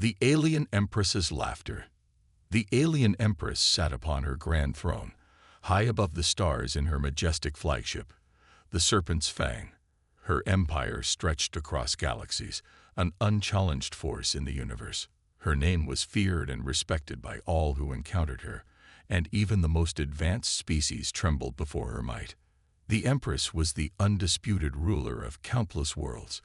The Alien Empress's Laughter. The Alien Empress sat upon her grand throne, high above the stars in her majestic flagship, the Serpent's Fang. Her empire stretched across galaxies, an unchallenged force in the universe. Her name was feared and respected by all who encountered her, and even the most advanced species trembled before her might. The Empress was the undisputed ruler of countless worlds,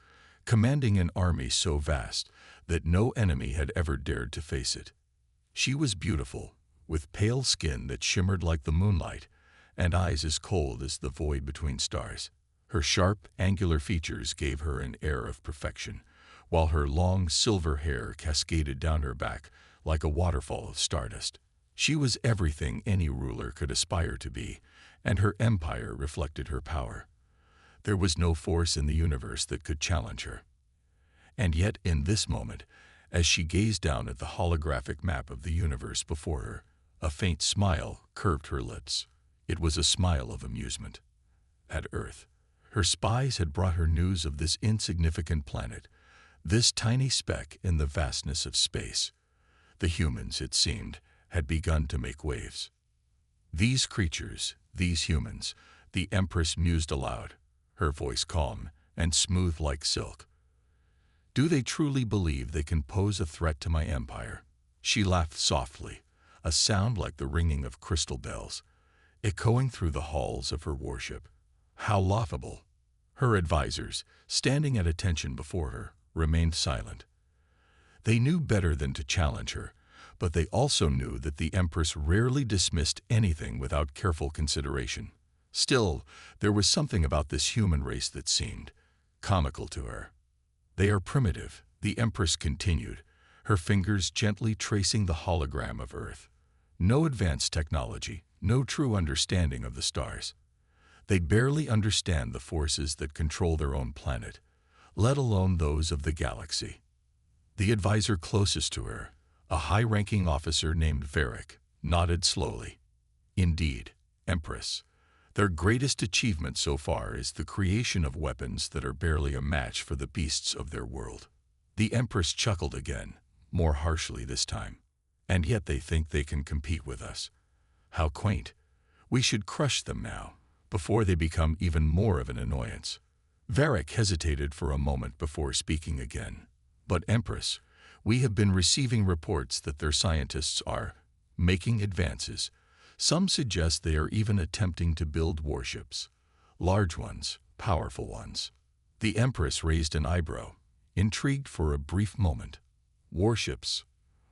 commanding an army so vast that no enemy had ever dared to face it. She was beautiful, with pale skin that shimmered like the moonlight, and eyes as cold as the void between stars. Her sharp, angular features gave her an air of perfection, while her long, silver hair cascaded down her back like a waterfall of stardust. She was everything any ruler could aspire to be, and her empire reflected her power. There was no force in the universe that could challenge her. And yet, in this moment, as she gazed down at the holographic map of the universe before her, a faint smile curved her lips. It was a smile of amusement. At Earth, her spies had brought her news of this insignificant planet, this tiny speck in the vastness of space. The humans, it seemed, had begun to make waves. These creatures, these humans, the Empress mused aloud, her voice calm and smooth like silk. Do they truly believe they can pose a threat to my empire? She laughed softly, a sound like the ringing of crystal bells, echoing through the halls of her worship. How laughable! Her advisors, standing at attention before her, remained silent. They knew better than to challenge her, but they also knew that the Empress rarely dismissed anything without careful consideration. Still, there was something about this human race that seemed comical to her. They are primitive, the Empress continued, her fingers gently tracing the hologram of Earth. No advanced technology, no true understanding of the stars. They barely understand the forces that control their own planet, let alone those of the galaxy. The advisor closest to her, a high-ranking officer named Varric, nodded slowly. Indeed, Empress, their greatest achievement so far is the creation of weapons that are barely a match for the beasts of their world. The Empress chuckled again, more harshly this time. And yet they think they can compete with us. How quaint. We should crush them now, before they become even more of an annoyance. Varric hesitated for a moment before speaking again. But Empress, we have been receiving reports that their scientists are making advances. Some suggest they are even attempting to build warships. Large ones, powerful ones. The Empress raised an eyebrow, intrigued for a brief moment. Warships?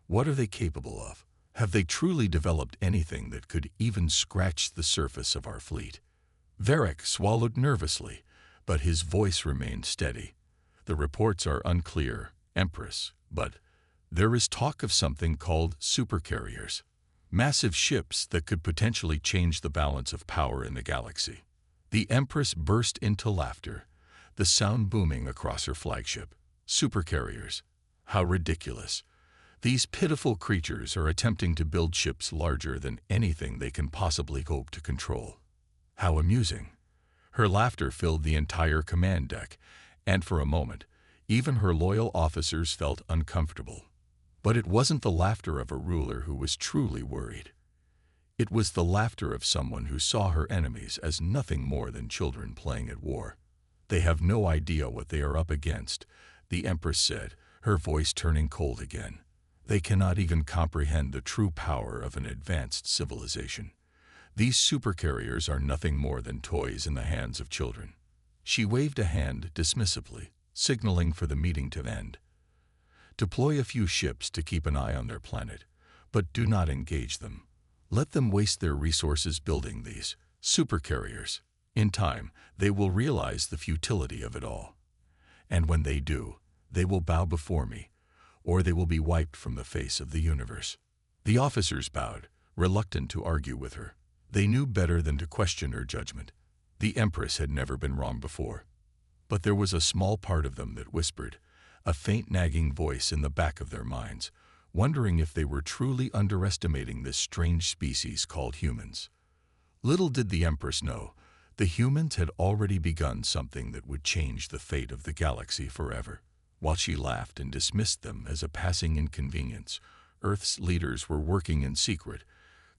What are they capable of? Have they truly developed anything that could even scratch the surface of our fleet? Varric swallowed nervously, but his voice remained steady. The reports are unclear, Empress, but there is talk of something called Supercarriers. Massive ships that could potentially change the balance of power in the galaxy. The Empress burst into laughter, the sound booming across her flagship. Supercarriers. How ridiculous. These pitiful creatures are attempting to build ships larger than anything they can possibly hope to control. How amusing. Her laughter filled the entire command deck, and for a moment, even her loyal officers felt uncomfortable. But it wasn't the laughter of a ruler who was truly worried. It was the laughter of someone who saw her enemies as nothing more than children playing at war. They have no idea what they are up against, the Empress said, her voice turning cold again. They cannot even comprehend the true power of an advanced civilization. These supercarriers are nothing more than toys in the hands of children. She waved a hand dismissively, signaling for the meeting to end. Deploy a few ships to keep an eye on their planet, but do not engage them. Let them waste their resources building these supercarriers. In time, they will realize the futility of it all. And when they do, they will bow before me, or they will be wiped from the face of the universe. The officers bowed, reluctant to argue with her. They knew better than to question her judgment. The Empress had never been wrong before. But there was a small part of them that whispered, a faint nagging voice in the back of their minds, wondering if they were truly underestimating this strange species called humans. Little did the Empress know, the humans had already begun something that would change the fate of the galaxy forever. While she laughed and dismissed them as a passing inconvenience, Earth's leaders were working in secret,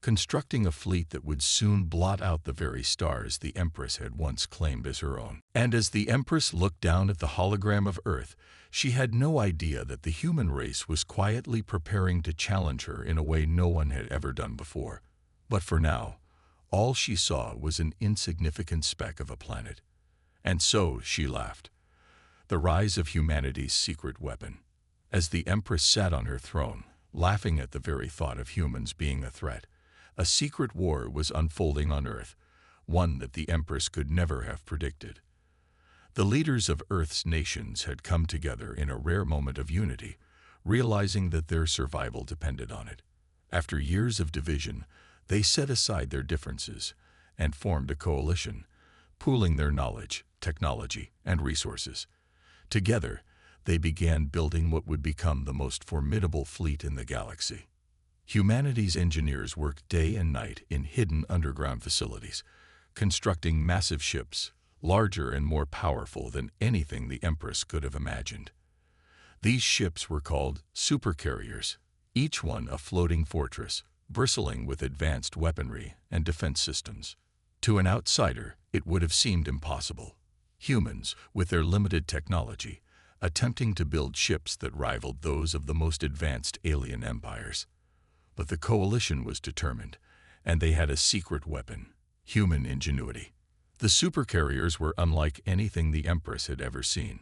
constructing a fleet that would soon blot out the very stars the Empress had once claimed as her own. And as the Empress looked down at the hologram of Earth, she had no idea that the human race was quietly preparing to challenge her in a way no one had ever done before. But for now, all she saw was an insignificant speck of a planet. And so she laughed. The rise of humanity's secret weapon. As the Empress sat on her throne, laughing at the very thought of humans being a threat, a secret war was unfolding on Earth, one that the Empress could never have predicted. The leaders of Earth's nations had come together in a rare moment of unity, realizing that their survival depended on it. After years of division, they set aside their differences and formed a coalition, pooling their knowledge, technology, and resources. Together, they began building what would become the most formidable fleet in the galaxy. Humanity's engineers worked day and night in hidden underground facilities, constructing massive ships, larger and more powerful than anything the Empress could have imagined. These ships were called Supercarriers, each one a floating fortress, bristling with advanced weaponry and defense systems. To an outsider, it would have seemed impossible. Humans, with their limited technology, attempting to build ships that rivaled those of the most advanced alien empires. But the coalition was determined, and they had a secret weapon: human ingenuity. The Supercarriers were unlike anything the Empress had ever seen.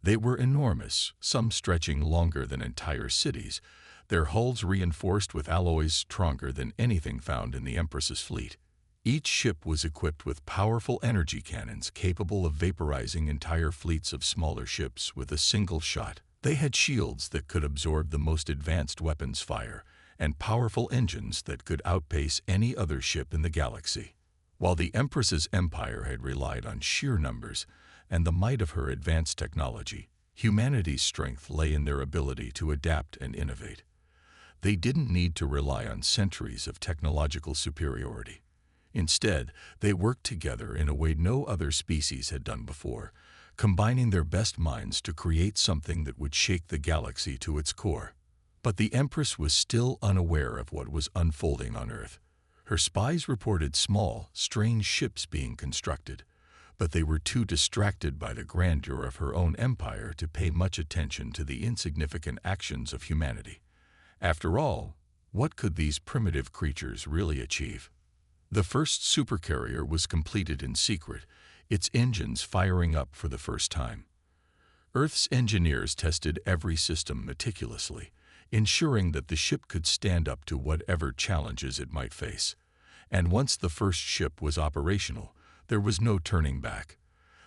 They were enormous, some stretching longer than entire cities, their hulls reinforced with alloys stronger than anything found in the Empress's fleet. Each ship was equipped with powerful energy cannons capable of vaporizing entire fleets of smaller ships with a single shot. They had shields that could absorb the most advanced weapons fire, and powerful engines that could outpace any other ship in the galaxy. While the Empress's empire had relied on sheer numbers and the might of her advanced technology, humanity's strength lay in their ability to adapt and innovate. They didn't need to rely on centuries of technological superiority. Instead, they worked together in a way no other species had done before, combining their best minds to create something that would shake the galaxy to its core. But the Empress was still unaware of what was unfolding on Earth. Her spies reported small, strange ships being constructed, but they were too distracted by the grandeur of her own empire to pay much attention to the insignificant actions of humanity. After all, what could these primitive creatures really achieve? The first supercarrier was completed in secret, its engines firing up for the first time. Earth's engineers tested every system meticulously, ensuring that the ship could stand up to whatever challenges it might face. And once the first ship was operational, there was no turning back.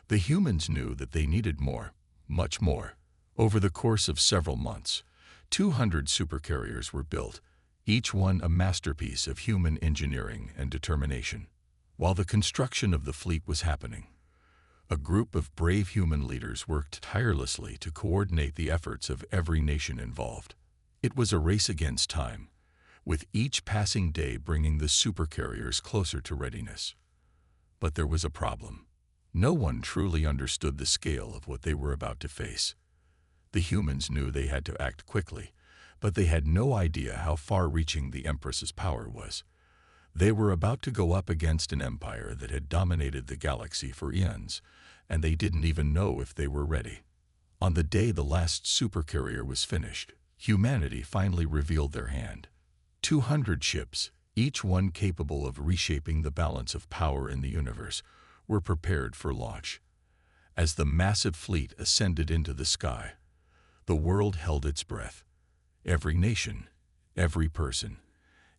The humans knew that they needed more, much more. Over the course of several months, 200 supercarriers were built, each one a masterpiece of human engineering and determination. While the construction of the fleet was happening, a group of brave human leaders worked tirelessly to coordinate the efforts of every nation involved. It was a race against time, with each passing day bringing the supercarriers closer to readiness. But there was a problem. No one truly understood the scale of what they were about to face. The humans knew they had to act quickly, but they had no idea how far-reaching the Empress's power was. They were about to go up against an empire that had dominated the galaxy for eons, and they didn't even know if they were ready. On the day the last supercarrier was finished, humanity finally revealed their hand. 200 ships, each one capable of reshaping the balance of power in the universe, were prepared for launch. As the massive fleet ascended into the sky, the world held its breath. Every nation, every person,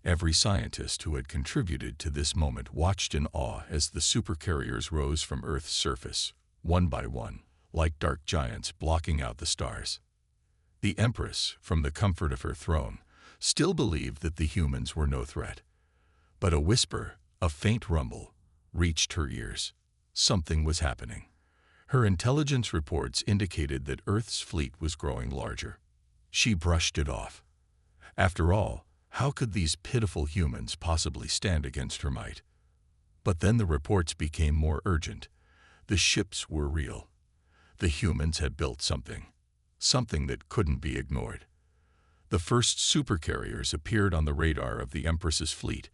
every scientist who had contributed to this moment watched in awe as the supercarriers rose from Earth's surface, one by one, like dark giants blocking out the stars. The Empress, from the comfort of her throne, still believed that the humans were no threat. But a whisper, a faint rumble, reached her ears. Something was happening. Her intelligence reports indicated that Earth's fleet was growing larger. She brushed it off. After all, how could these pitiful humans possibly stand against her might? But then the reports became more urgent. The ships were real. The humans had built something. something that couldn't be ignored. The first supercarriers appeared on the radar of the Empress's fleet,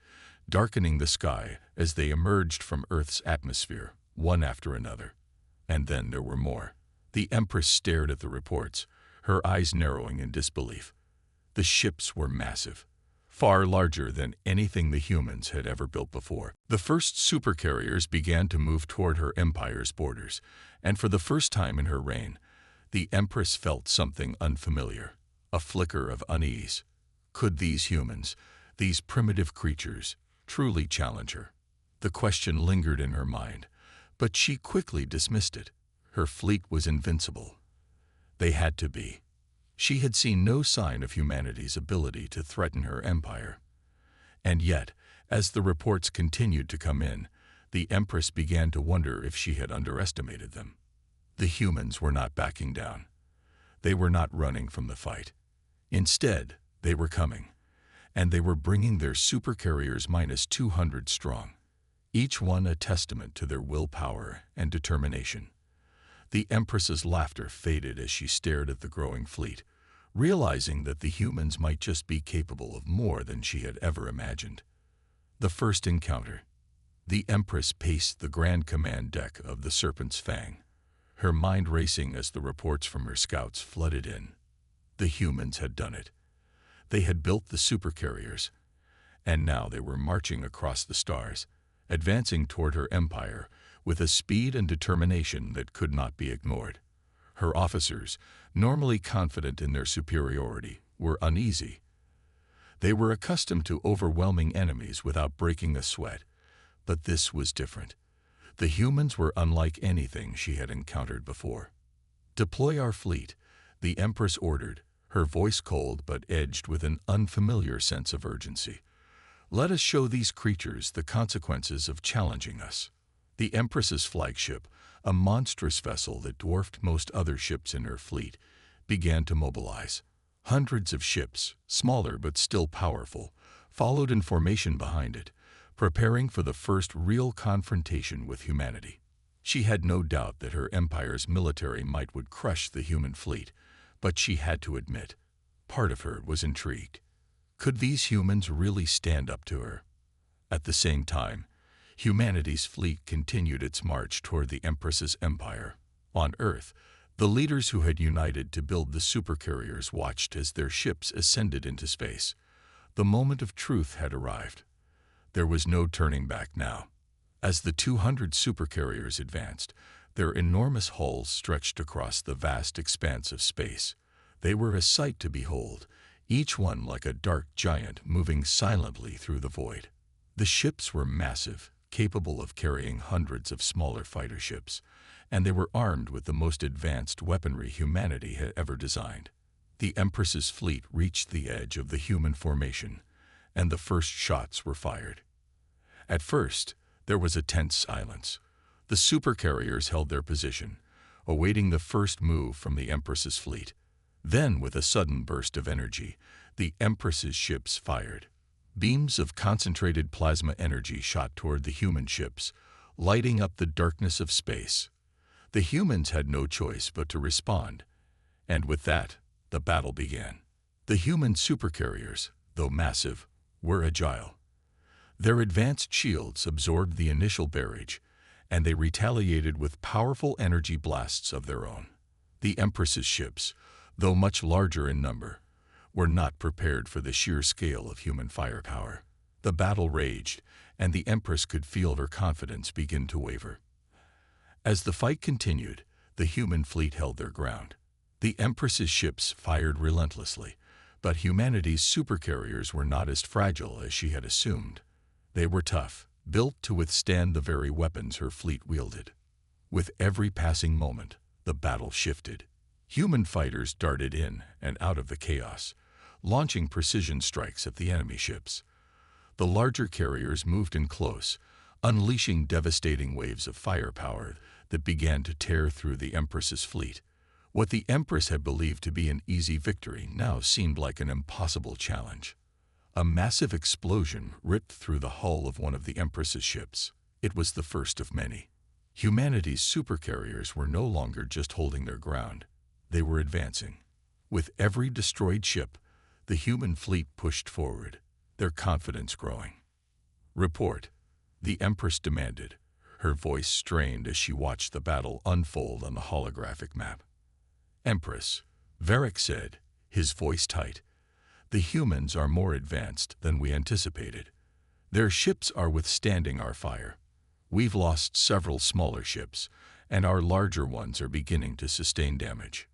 darkening the sky as they emerged from Earth's atmosphere, one after another. And then there were more. The Empress stared at the reports, her eyes narrowing in disbelief. The ships were massive, far larger than anything the humans had ever built before. The first supercarriers began to move toward her empire's borders, and for the first time in her reign, the Empress felt something unfamiliar, a flicker of unease. Could these humans, these primitive creatures, truly challenge her? The question lingered in her mind, but she quickly dismissed it. Her fleet was invincible. They had to be. She had seen no sign of humanity's ability to threaten her empire. And yet, as the reports continued to come in, the Empress began to wonder if she had underestimated them. The humans were not backing down. They were not running from the fight. Instead, they were coming, and they were bringing their supercarriers -200 strong, each one a testament to their willpower and determination. The Empress's laughter faded as she stared at the growing fleet, realizing that the humans might just be capable of more than she had ever imagined. The first encounter. The Empress paced the Grand Command deck of the Serpent's Fang, her mind racing as the reports from her scouts flooded in. The humans had done it. They had built the supercarriers, and now they were marching across the stars, advancing toward her empire with a speed and determination that could not be ignored. Her officers, normally confident in their superiority, were uneasy. They were accustomed to overwhelming enemies without breaking a sweat, but this was different. The humans were unlike anything she had encountered before. "Deploy our fleet," the Empress ordered, her voice cold but edged with an unfamiliar sense of urgency. "Let us show these creatures the consequences of challenging us." The Empress's flagship, a monstrous vessel that dwarfed most other ships in her fleet, began to mobilize. Hundreds of ships, smaller but still powerful, followed in formation behind it, preparing for the first real confrontation with humanity. She had no doubt that her empire's military might would crush the human fleet, but she had to admit, part of her was intrigued. Could these humans really stand up to her? At the same time, humanity's fleet continued its march toward the Empress's empire. On Earth, the leaders who had united to build the supercarriers watched as their ships ascended into space. The moment of truth had arrived. There was no turning back now. As the 200 supercarriers advanced, their enormous hulls stretched across the vast expanse of space. They were a sight to behold, each one like a dark giant moving silently through the void. The ships were massive, capable of carrying hundreds of smaller fighter ships, and they were armed with the most advanced weaponry humanity had ever designed. The Empress's fleet reached the edge of the human formation, and the first shots were fired. At first, there was a tense silence. The supercarriers held their position, awaiting the first move from the Empress's fleet. Then, with a sudden burst of energy, the Empress's ships fired. Beams of concentrated plasma energy shot toward the human ships, lighting up the darkness of space. The humans had no choice but to respond, and with that, the battle began. The human supercarriers, though massive, were agile. Their advanced shields absorbed the initial barrage, and they retaliated with powerful energy blasts of their own. The Empress's ships, though much larger in number, were not prepared for the sheer scale of human firepower. The battle raged, and the Empress could feel her confidence begin to waver. As the fight continued, the human fleet held their ground. The Empress's ships fired relentlessly, but humanity's supercarriers were not as fragile as she had assumed. They were tough, built to withstand the very weapons her fleet wielded. With every passing moment, the battle shifted. Human fighters darted in and out of the chaos, launching precision strikes at the enemy ships. The larger carriers moved in close, unleashing devastating waves of firepower that began to tear through the Empress's fleet. What the Empress had believed to be an easy victory now seemed like an impossible challenge. A massive explosion ripped through the hull of one of the Empress's ships. It was the first of many. Humanity's supercarriers were no longer just holding their ground. They were advancing. With every destroyed ship, the human fleet pushed forward, their confidence growing. "Report," the Empress demanded, her voice strained as she watched the battle unfold on the holographic map. "Empress," Varric said, his voice tight, "the humans are more advanced than we anticipated. Their ships are withstanding our fire. We've lost several smaller ships, and our larger ones are beginning to sustain damage."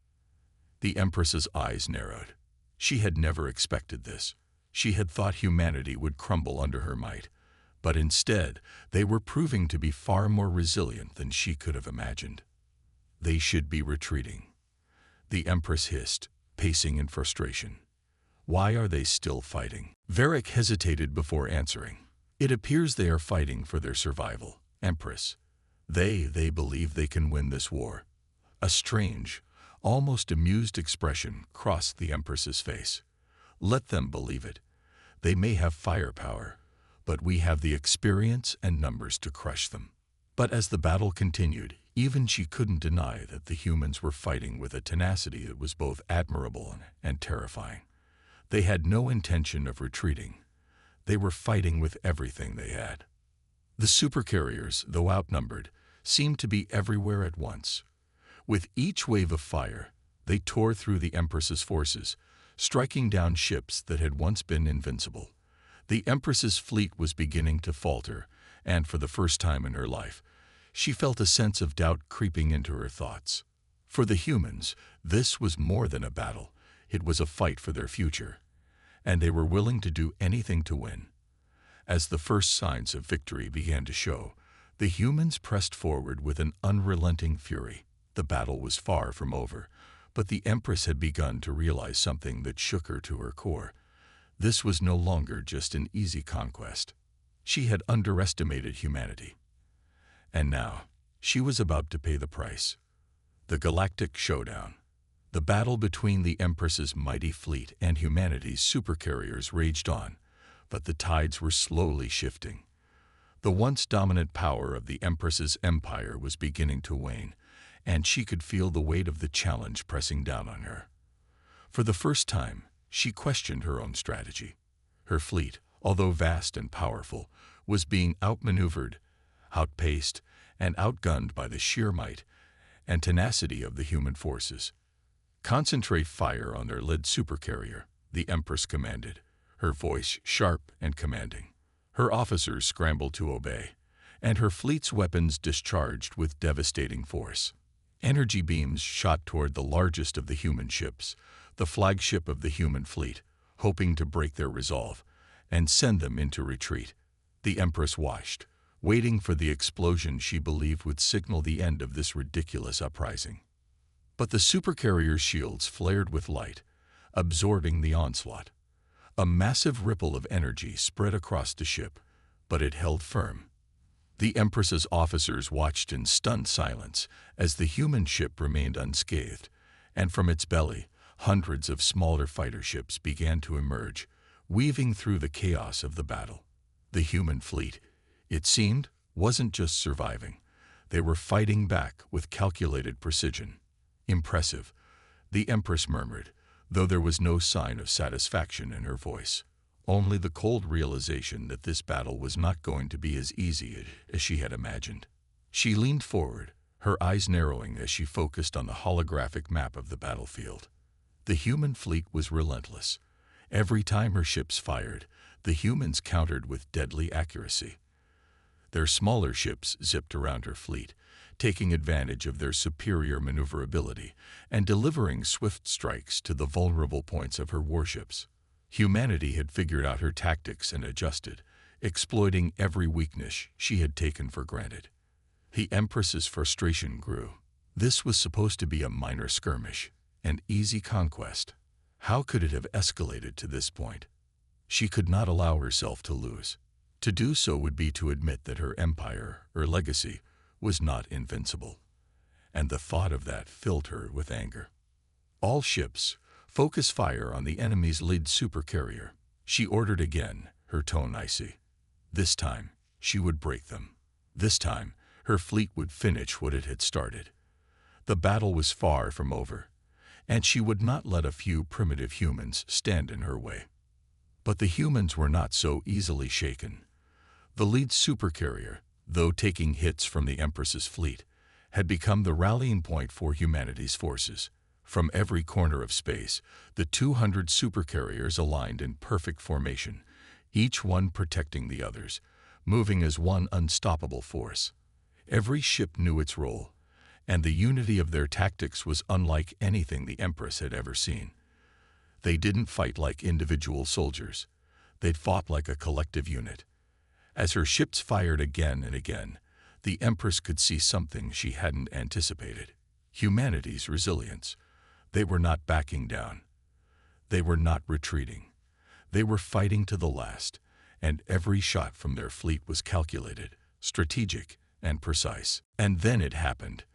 The Empress's eyes narrowed. She had never expected this. She had thought humanity would crumble under her might, but instead they were proving to be far more resilient than she could have imagined. "They should be retreating," the Empress hissed, pacing in frustration. "Why are they still fighting?" Varric hesitated before answering. "It appears they are fighting for their survival, Empress. They believe they can win this war." A strange, almost amused expression crossed the Empress's face. "Let them believe it. They may have firepower, but we have the experience and numbers to crush them." But as the battle continued, even she couldn't deny that the humans were fighting with a tenacity that was both admirable and terrifying. They had no intention of retreating. They were fighting with everything they had. The Supercarriers, though outnumbered, seemed to be everywhere at once. With each wave of fire, they tore through the Empress's forces, striking down ships that had once been invincible. The Empress's fleet was beginning to falter, and for the first time in her life, she felt a sense of doubt creeping into her thoughts. For the humans, this was more than a battle. It was a fight for their future, and they were willing to do anything to win. As the first signs of victory began to show, the humans pressed forward with an unrelenting fury. The battle was far from over, but the Empress had begun to realize something that shook her to her core. This was no longer just an easy conquest. She had underestimated humanity. And now, she was about to pay the price. The Galactic Showdown. The battle between the Empress's mighty fleet and humanity's supercarriers raged on, but the tides were slowly shifting. The once dominant power of the Empress's empire was beginning to wane, and she could feel the weight of the challenge pressing down on her. For the first time, she questioned her own strategy. Her fleet, although vast and powerful, was being outmaneuvered, outpaced, and outgunned by the sheer might and tenacity of the human forces. "Concentrate fire on their lead supercarrier," the Empress commanded, her voice sharp and commanding. Her officers scrambled to obey, and her fleet's weapons discharged with devastating force. Energy beams shot toward the largest of the human ships, the flagship of the human fleet, hoping to break their resolve and send them into retreat. The Empress watched, waiting for the explosion she believed would signal the end of this ridiculous uprising. But the supercarrier's shields flared with light, absorbing the onslaught. A massive ripple of energy spread across the ship, but it held firm. The Empress's officers watched in stunned silence as the human ship remained unscathed, and from its belly, hundreds of smaller fighter ships began to emerge, weaving through the chaos of the battle. The human fleet, it seemed, wasn't just surviving. They were fighting back with calculated precision. "Impressive," the Empress murmured, though there was no sign of satisfaction in her voice. Only the cold realization that this battle was not going to be as easy as she had imagined. She leaned forward, her eyes narrowing as she focused on the holographic map of the battlefield. The human fleet was relentless. Every time her ships fired, the humans countered with deadly accuracy. Their smaller ships zipped around her fleet, taking advantage of their superior maneuverability and delivering swift strikes to the vulnerable points of her warships. Humanity had figured out her tactics and adjusted, exploiting every weakness she had taken for granted. The Empress's frustration grew. This was supposed to be a minor skirmish, an easy conquest. How could it have escalated to this point? She could not allow herself to lose. To do so would be to admit that her empire, her legacy, was not invincible. And the thought of that filled her with anger. "All ships, focus fire on the enemy's lead supercarrier," she ordered again, her tone icy. This time, she would break them. This time, her fleet would finish what it had started. The battle was far from over, and she would not let a few primitive humans stand in her way. But the humans were not so easily shaken. The lead supercarrier, though taking hits from the Empress's fleet, had become the rallying point for humanity's forces. From every corner of space, the 200 supercarriers aligned in perfect formation, each one protecting the others, moving as one unstoppable force. Every ship knew its role, and the unity of their tactics was unlike anything the Empress had ever seen. They didn't fight like individual soldiers. They'd fought like a collective unit. As her ships fired again and again, the Empress could see something she hadn't anticipated: humanity's resilience. They were not backing down. They were not retreating. They were fighting to the last, and every shot from their fleet was calculated, strategic, and precise. And then it happened.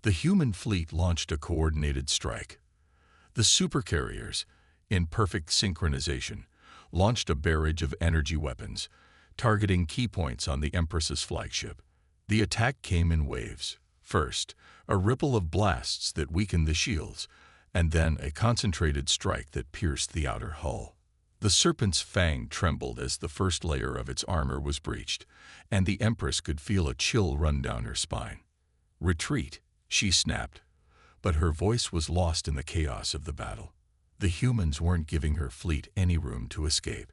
The human fleet launched a coordinated strike. The supercarriers, in perfect synchronization, launched a barrage of energy weapons, targeting key points on the Empress's flagship. The attack came in waves. First, a ripple of blasts that weakened the shields, and then a concentrated strike that pierced the outer hull. The Serpent's fang trembled as the first layer of its armor was breached, and the Empress could feel a chill run down her spine. "Retreat," she snapped, but her voice was lost in the chaos of the battle. The humans weren't giving her fleet any room to escape.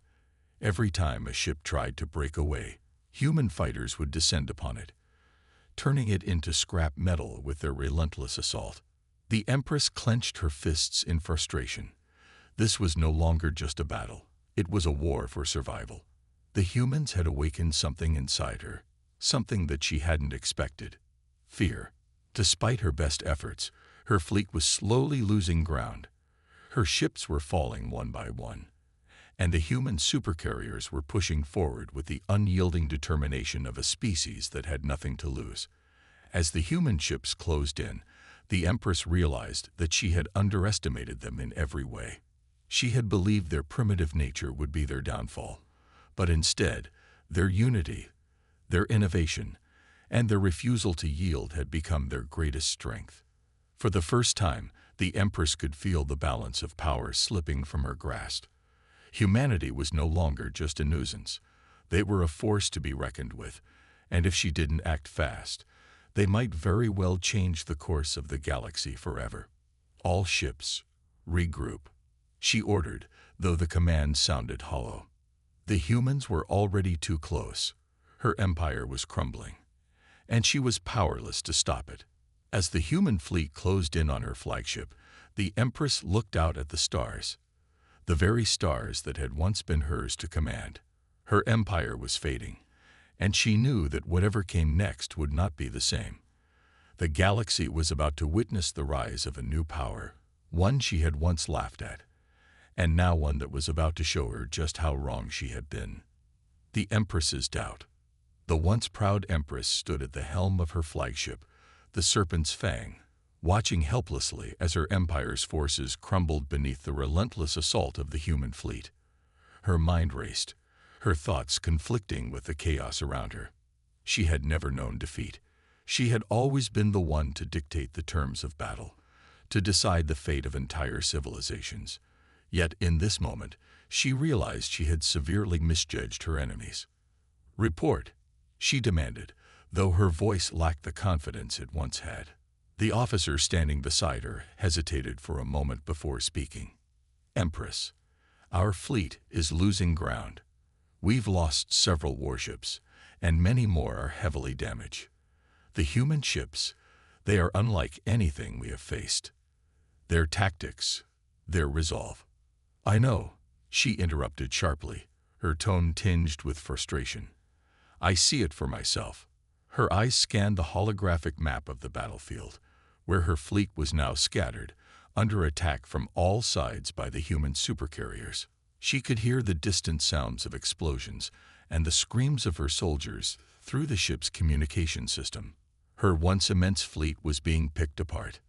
Every time a ship tried to break away, human fighters would descend upon it, turning it into scrap metal with their relentless assault. The Empress clenched her fists in frustration. This was no longer just a battle. It was a war for survival. The humans had awakened something inside her, something that she hadn't expected: fear. Despite her best efforts, her fleet was slowly losing ground. Her ships were falling one by one, and the human supercarriers were pushing forward with the unyielding determination of a species that had nothing to lose. As the human ships closed in, the Empress realized that she had underestimated them in every way. She had believed their primitive nature would be their downfall, but instead, their unity, their innovation, and their refusal to yield had become their greatest strength. For the first time, the Empress could feel the balance of power slipping from her grasp. Humanity was no longer just a nuisance. They were a force to be reckoned with, and if she didn't act fast, they might very well change the course of the galaxy forever. "All ships, regroup," she ordered, though the command sounded hollow. The humans were already too close. Her empire was crumbling, and she was powerless to stop it. As the human fleet closed in on her flagship, the Empress looked out at the stars, the very stars that had once been hers to command. Her empire was fading, and she knew that whatever came next would not be the same. The galaxy was about to witness the rise of a new power, one she had once laughed at, and now one that was about to show her just how wrong she had been. The Empress's doubt. The once proud Empress stood at the helm of her flagship, the Serpent's Fang, watching helplessly as her empire's forces crumbled beneath the relentless assault of the human fleet. Her mind raced, her thoughts conflicting with the chaos around her. She had never known defeat. She had always been the one to dictate the terms of battle, to decide the fate of entire civilizations. Yet in this moment, she realized she had severely misjudged her enemies. "Report," she demanded, though her voice lacked the confidence it once had. The officer standing beside her hesitated for a moment before speaking. "Empress, our fleet is losing ground. We've lost several warships, and many more are heavily damaged. The human ships, they are unlike anything we have faced. Their tactics, their resolve." "I know," she interrupted sharply, her tone tinged with frustration. "I see it for myself." Her eyes scanned the holographic map of the battlefield, where her fleet was now scattered, under attack from all sides by the human supercarriers. She could hear the distant sounds of explosions and the screams of her soldiers through the ship's communication system. Her once immense fleet was being picked apart.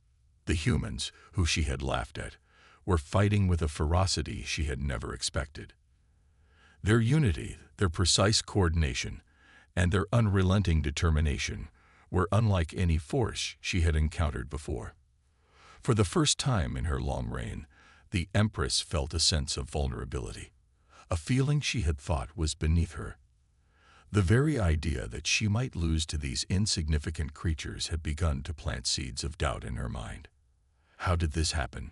The humans, who she had laughed at, were fighting with a ferocity she had never expected. Their unity, their precise coordination, and their unrelenting determination were unlike any force she had encountered before. For the first time in her long reign, the Empress felt a sense of vulnerability, a feeling she had thought was beneath her. The very idea that she might lose to these insignificant creatures had begun to plant seeds of doubt in her mind. How did this happen?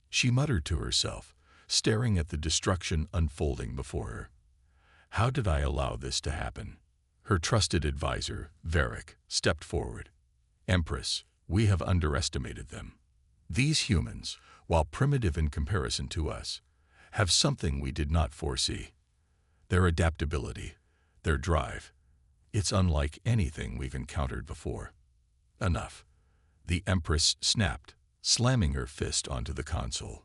She muttered to herself, staring at the destruction unfolding before her. How did I allow this to happen? Her trusted advisor, Varric, stepped forward. Empress, we have underestimated them. These humans, while primitive in comparison to us, have something we did not foresee. Their adaptability, their drive. It's unlike anything we've encountered before. Enough. The Empress snapped, slamming her fist onto the console.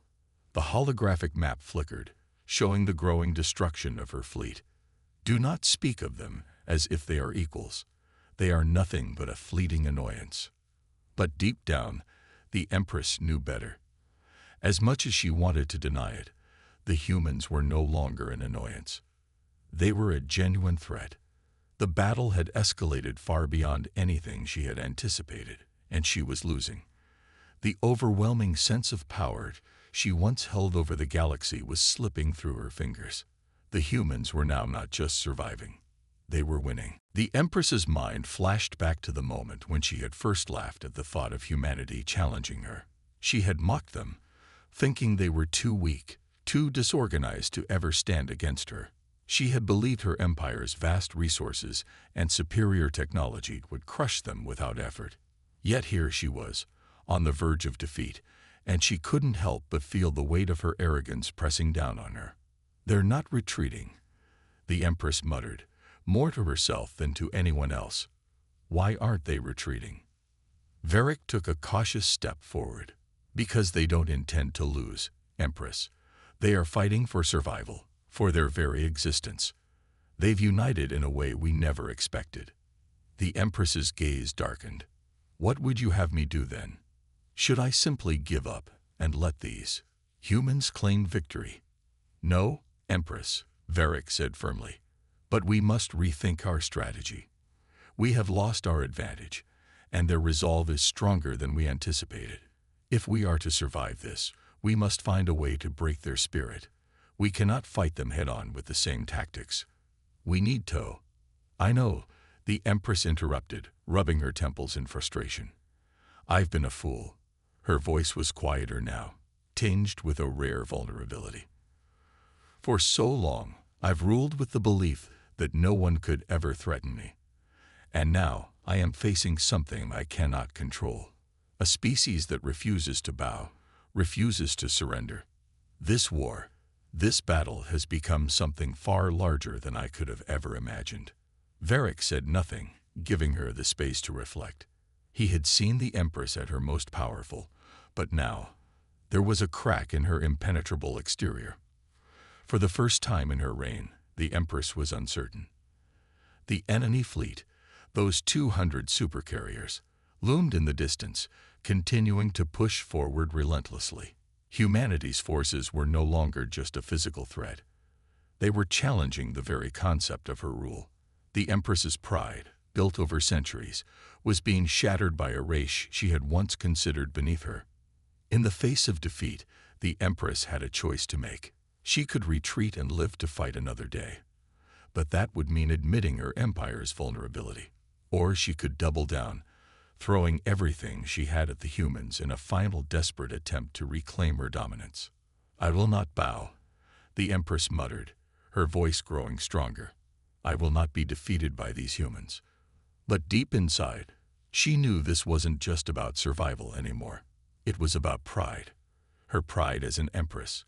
The holographic map flickered, showing the growing destruction of her fleet. Do not speak of them as if they are equals. They are nothing but a fleeting annoyance. But deep down, the Empress knew better. As much as she wanted to deny it, the humans were no longer an annoyance. They were a genuine threat. The battle had escalated far beyond anything she had anticipated, and she was losing. The overwhelming sense of power she once held over the galaxy was slipping through her fingers. The humans were now not just surviving. They were winning. The Empress's mind flashed back to the moment when she had first laughed at the thought of humanity challenging her. She had mocked them, thinking they were too weak, too disorganized to ever stand against her. She had believed her empire's vast resources and superior technology would crush them without effort. Yet here she was, on the verge of defeat, and she couldn't help but feel the weight of her arrogance pressing down on her. They're not retreating, the Empress muttered, more to herself than to anyone else. Why aren't they retreating? Varric took a cautious step forward. Because they don't intend to lose, Empress. They are fighting for survival, for their very existence. They've united in a way we never expected. The Empress's gaze darkened. What would you have me do then? Should I simply give up and let these humans claim victory? No, Empress, Varric said firmly. But we must rethink our strategy. We have lost our advantage, and their resolve is stronger than we anticipated. If we are to survive this, we must find a way to break their spirit. We cannot fight them head-on with the same tactics. We need to. I know, the Empress interrupted, rubbing her temples in frustration. I've been a fool. Her voice was quieter now, tinged with a rare vulnerability. For so long, I've ruled with the belief that no one could ever threaten me. And now I am facing something I cannot control. A species that refuses to bow, refuses to surrender. This war, this battle has become something far larger than I could have ever imagined. Varric said nothing, giving her the space to reflect. He had seen the Empress at her most powerful, but now there was a crack in her impenetrable exterior. For the first time in her reign, the Empress was uncertain. The enemy fleet, those 200 supercarriers, loomed in the distance, continuing to push forward relentlessly. Humanity's forces were no longer just a physical threat. They were challenging the very concept of her rule. The Empress's pride, built over centuries, was being shattered by a race she had once considered beneath her. In the face of defeat, the Empress had a choice to make. She could retreat and live to fight another day. But that would mean admitting her empire's vulnerability. Or she could double down, throwing everything she had at the humans in a final desperate attempt to reclaim her dominance. I will not bow, the Empress muttered, her voice growing stronger. I will not be defeated by these humans. But deep inside, she knew this wasn't just about survival anymore. It was about pride. Her pride as an empress,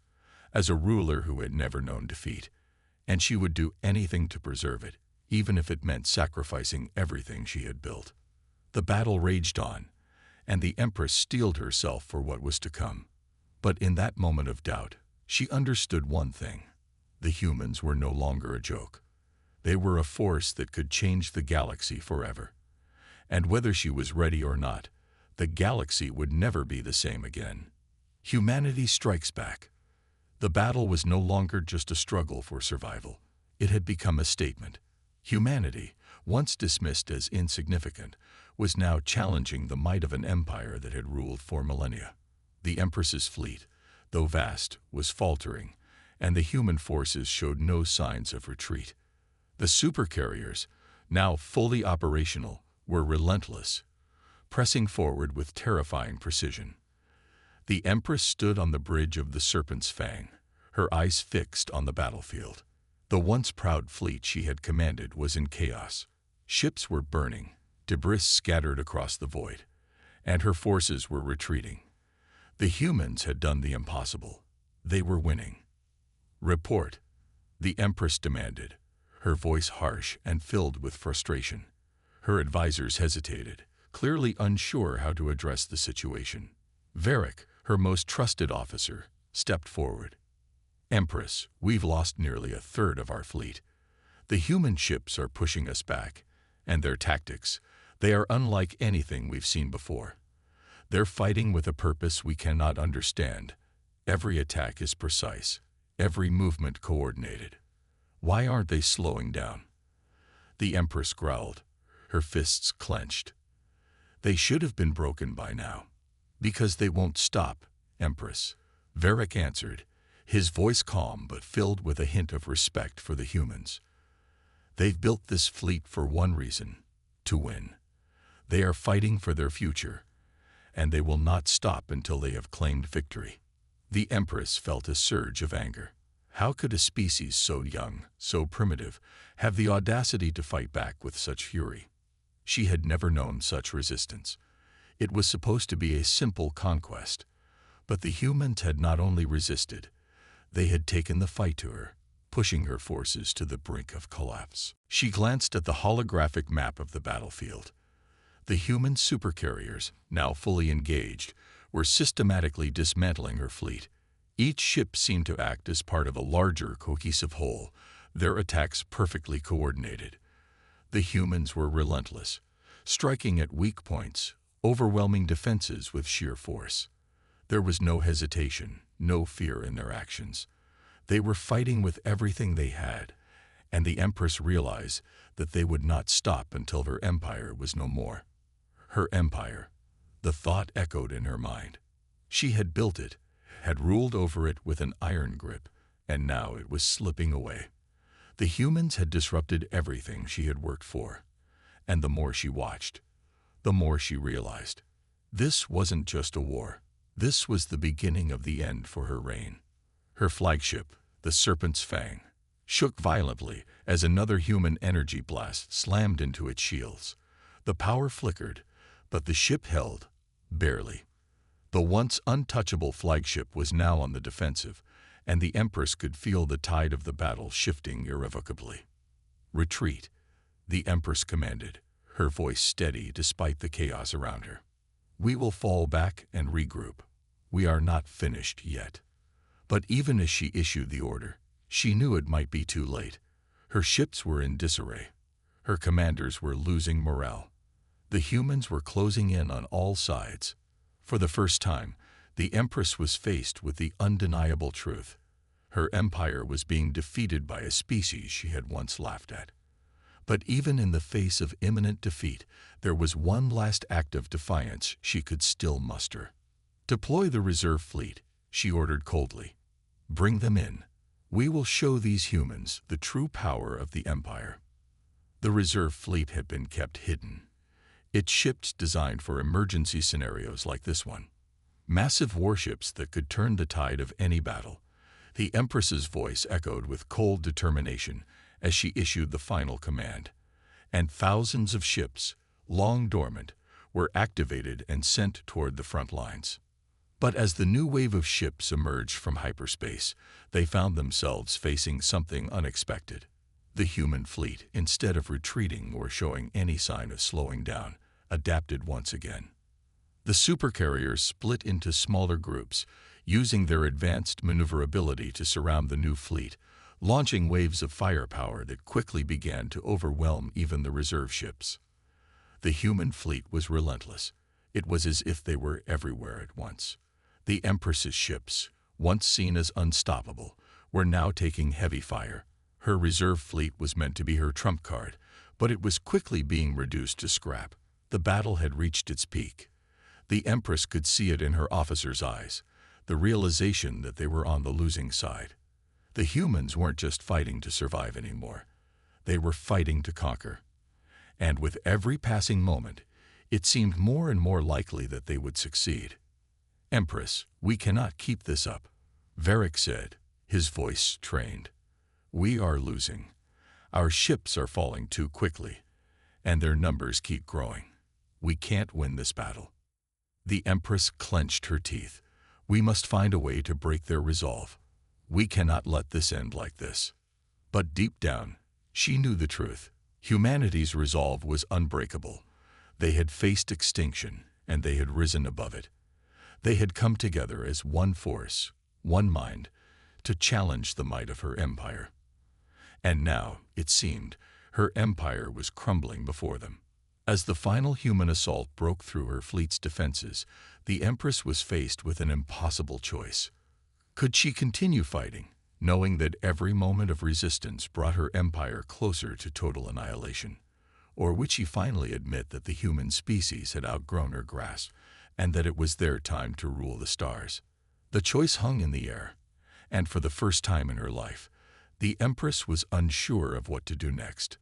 as a ruler who had never known defeat, and she would do anything to preserve it, even if it meant sacrificing everything she had built. The battle raged on, and the Empress steeled herself for what was to come. But in that moment of doubt, she understood one thing. The humans were no longer a joke. They were a force that could change the galaxy forever. And whether she was ready or not, the galaxy would never be the same again. Humanity strikes back. The battle was no longer just a struggle for survival. It had become a statement. Humanity, once dismissed as insignificant, was now challenging the might of an empire that had ruled for millennia. The Empress's fleet, though vast, was faltering, and the human forces showed no signs of retreat. The supercarriers, now fully operational, were relentless, pressing forward with terrifying precision. The Empress stood on the bridge of the Serpent's Fang, her eyes fixed on the battlefield. The once proud fleet she had commanded was in chaos. Ships were burning, debris scattered across the void, and her forces were retreating. The humans had done the impossible. They were winning. "Report," the Empress demanded, her voice harsh and filled with frustration. Her advisors hesitated, clearly unsure how to address the situation. Varric, her most trusted officer, stepped forward. "Empress, we've lost nearly a third of our fleet. The human ships are pushing us back, and their tactics, they are unlike anything we've seen before. They're fighting with a purpose we cannot understand. Every attack is precise, every movement coordinated. Why aren't they slowing down?" The Empress growled, her fists clenched. "They should have been broken by now." "Because they won't stop, Empress," Varric answered, his voice calm but filled with a hint of respect for the humans. "They've built this fleet for one reason: to win. They are fighting for their future, and they will not stop until they have claimed victory." The Empress felt a surge of anger. How could a species so young, so primitive, have the audacity to fight back with such fury? She had never known such resistance. It was supposed to be a simple conquest, but the humans had not only resisted, they had taken the fight to her, pushing her forces to the brink of collapse. She glanced at the holographic map of the battlefield. The human supercarriers, now fully engaged, were systematically dismantling her fleet. Each ship seemed to act as part of a larger, cohesive whole, their attacks perfectly coordinated. The humans were relentless, striking at weak points, overwhelming defenses with sheer force. There was no hesitation, no fear in their actions. They were fighting with everything they had, and the Empress realized that they would not stop until her empire was no more. Her empire, the thought echoed in her mind. She had built it, had ruled over it with an iron grip, and now it was slipping away. The humans had disrupted everything she had worked for, and the more she watched, the more she realized. This wasn't just a war. This was the beginning of the end for her reign. Her flagship, the Serpent's Fang, shook violently as another human energy blast slammed into its shields. The power flickered, but the ship held, barely. The once untouchable flagship was now on the defensive, and the Empress could feel the tide of the battle shifting irrevocably. "Retreat," the Empress commanded, her voice steady despite the chaos around her. "We will fall back and regroup. We are not finished yet." But even as she issued the order, she knew it might be too late. Her ships were in disarray. Her commanders were losing morale. The humans were closing in on all sides. For the first time, the Empress was faced with the undeniable truth. Her empire was being defeated by a species she had once laughed at. But even in the face of imminent defeat, there was one last act of defiance she could still muster. "Deploy the reserve fleet," she ordered coldly. "Bring them in. We will show these humans the true power of the Empire." The reserve fleet had been kept hidden. Its ships designed for emergency scenarios like this one. Massive warships that could turn the tide of any battle. The Empress's voice echoed with cold determination as she issued the final command. And thousands of ships, long dormant, were activated and sent toward the front lines. But as the new wave of ships emerged from hyperspace, they found themselves facing something unexpected. The human fleet, instead of retreating or showing any sign of slowing down, adapted once again. The supercarriers split into smaller groups, using their advanced maneuverability to surround the new fleet, launching waves of firepower that quickly began to overwhelm even the reserve ships. The human fleet was relentless. It was as if they were everywhere at once. The Empress's ships, once seen as unstoppable, were now taking heavy fire. Her reserve fleet was meant to be her trump card, but it was quickly being reduced to scrap. The battle had reached its peak. The Empress could see it in her officers' eyes, the realization that they were on the losing side. The humans weren't just fighting to survive anymore. They were fighting to conquer. And with every passing moment, it seemed more and more likely that they would succeed. "Empress, we cannot keep this up," Varric said, his voice strained. "We are losing. Our ships are falling too quickly, and their numbers keep growing. We can't win this battle." The Empress clenched her teeth. "We must find a way to break their resolve. We cannot let this end like this." But deep down, she knew the truth. Humanity's resolve was unbreakable. They had faced extinction, and they had risen above it. They had come together as one force, one mind, to challenge the might of her empire. And now, it seemed, her empire was crumbling before them. As the final human assault broke through her fleet's defenses, the Empress was faced with an impossible choice. Could she continue fighting, knowing that every moment of resistance brought her empire closer to total annihilation? Or would she finally admit that the human species had outgrown her grasp, and that it was their time to rule the stars? The choice hung in the air, and for the first time in her life, the Empress was unsure of what to do next.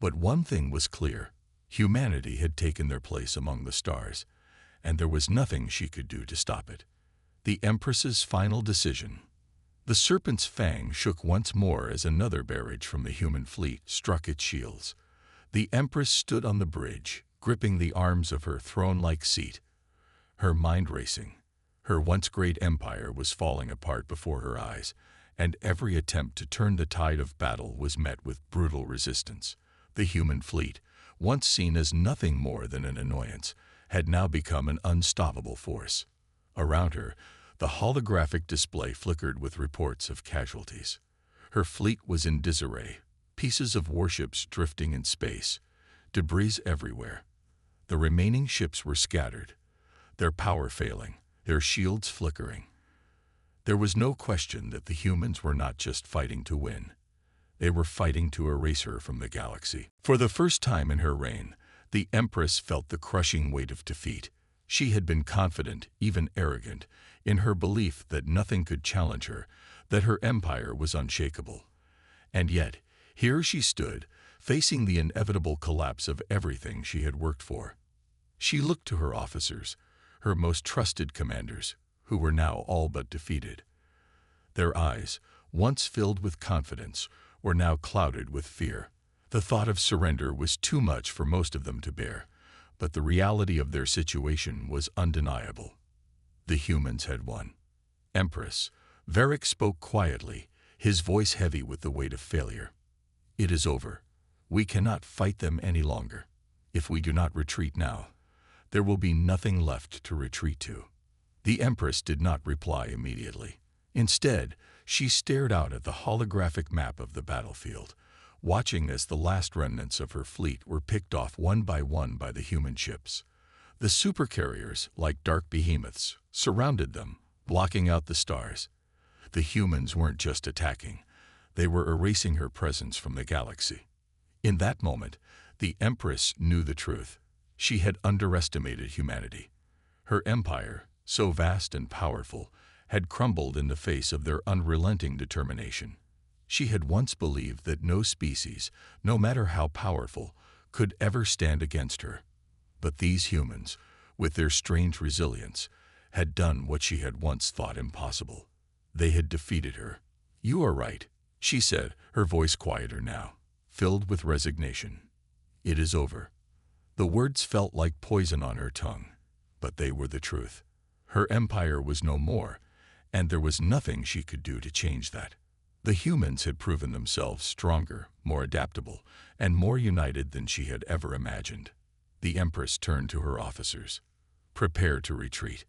But one thing was clear: humanity had taken their place among the stars, and there was nothing she could do to stop it. The Empress's final decision. The Serpent's fang shook once more as another barrage from the human fleet struck its shields. The Empress stood on the bridge, gripping the arms of her throne-like seat, her mind racing. Her once great empire was falling apart before her eyes, and every attempt to turn the tide of battle was met with brutal resistance. The human fleet, once seen as nothing more than an annoyance, had now become an unstoppable force. Around her, the holographic display flickered with reports of casualties. Her fleet was in disarray, pieces of warships drifting in space, debris everywhere. The remaining ships were scattered, their power failing, their shields flickering. There was no question that the humans were not just fighting to win. They were fighting to erase her from the galaxy. For the first time in her reign, the Empress felt the crushing weight of defeat. She had been confident, even arrogant, in her belief that nothing could challenge her, that her empire was unshakable. And yet, here she stood, facing the inevitable collapse of everything she had worked for. She looked to her officers, her most trusted commanders, who were now all but defeated. Their eyes, once filled with confidence, were now clouded with fear. The thought of surrender was too much for most of them to bear, but the reality of their situation was undeniable. The humans had won. "Empress," Varric spoke quietly, his voice heavy with the weight of failure. "It is over. We cannot fight them any longer. If we do not retreat now, there will be nothing left to retreat to." The Empress did not reply immediately. Instead, she stared out at the holographic map of the battlefield, watching as the last remnants of her fleet were picked off one by the human ships. The Supercarriers, like dark behemoths, surrounded them, blocking out the stars. The humans weren't just attacking. They were erasing her presence from the galaxy. In that moment, the Empress knew the truth. She had underestimated humanity. Her empire, so vast and powerful, had crumbled in the face of their unrelenting determination. She had once believed that no species, no matter how powerful, could ever stand against her. But these humans, with their strange resilience, had done what she had once thought impossible. They had defeated her. "You are right," she said, her voice quieter now, filled with resignation. "It is over." The words felt like poison on her tongue, but they were the truth. Her empire was no more, and there was nothing she could do to change that. The humans had proven themselves stronger, more adaptable, and more united than she had ever imagined. The Empress turned to her officers. "Prepare to retreat.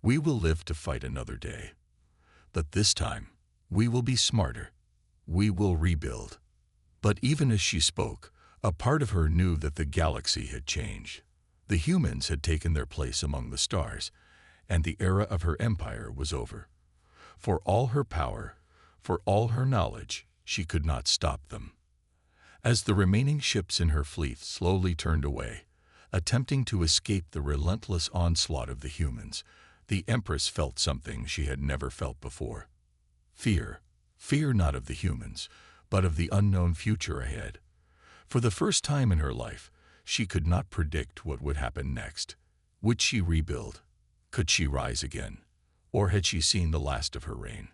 We will live to fight another day. But this time, we will be smarter. We will rebuild." But even as she spoke, a part of her knew that the galaxy had changed. The humans had taken their place among the stars, and the era of her empire was over. For all her power, for all her knowledge, she could not stop them. As the remaining ships in her fleet slowly turned away, attempting to escape the relentless onslaught of the humans. The Empress felt something she had never felt before. Fear. Fear not of the humans, but of the unknown future ahead. For the first time in her life, she could not predict what would happen next. Would she rebuild? Could she rise again? Or had she seen the last of her reign?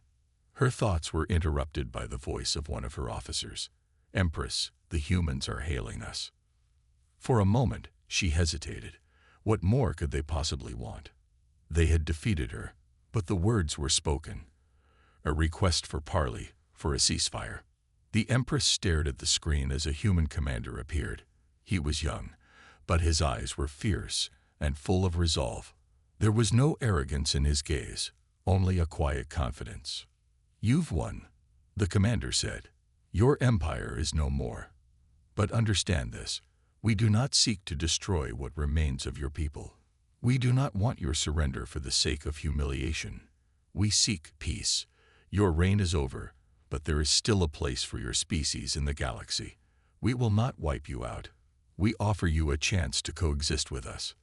Her thoughts were interrupted by the voice of one of her officers. "Empress, the humans are hailing us." For a moment, she hesitated. What more could they possibly want? They had defeated her, but the words were spoken. A request for parley, for a ceasefire. The Empress stared at the screen as a human commander appeared. He was young, but his eyes were fierce and full of resolve. There was no arrogance in his gaze, only a quiet confidence. "You've won," the commander said. "Your empire is no more. But understand this, we do not seek to destroy what remains of your people. We do not want your surrender for the sake of humiliation. We seek peace. Your reign is over, but there is still a place for your species in the galaxy. We will not wipe you out. We offer you a chance to coexist with us."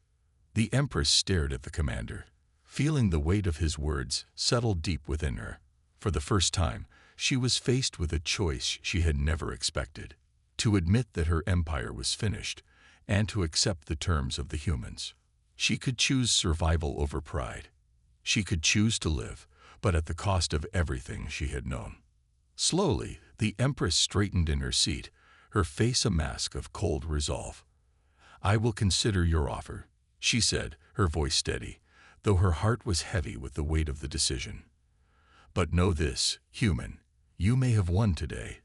The Empress stared at the commander, feeling the weight of his words settle deep within her. For the first time, she was faced with a choice she had never expected: to admit that her empire was finished, and to accept the terms of the humans. She could choose survival over pride. She could choose to live, but at the cost of everything she had known. Slowly, the Empress straightened in her seat, her face a mask of cold resolve. "I will consider your offer," she said, her voice steady, though her heart was heavy with the weight of the decision. "But know this, human, you may have won today,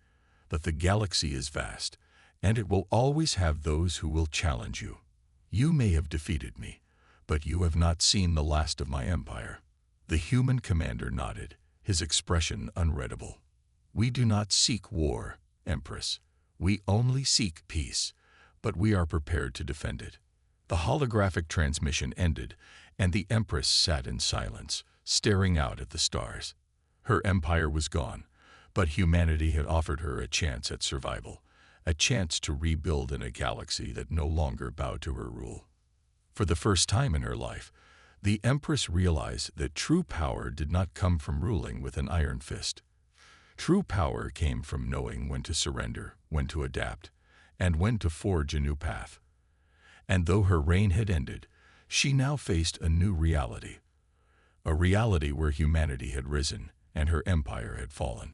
but the galaxy is vast, and it will always have those who will challenge you. You may have defeated me, but you have not seen the last of my empire." The human commander nodded, his expression unreadable. "We do not seek war, Empress. We only seek peace, but we are prepared to defend it." The holographic transmission ended, and the Empress sat in silence, staring out at the stars. Her empire was gone, but humanity had offered her a chance at survival, a chance to rebuild in a galaxy that no longer bowed to her rule. For the first time in her life, the Empress realized that true power did not come from ruling with an iron fist. True power came from knowing when to surrender, when to adapt, and when to forge a new path. And though her reign had ended, she now faced a new reality. A reality where humanity had risen and her empire had fallen.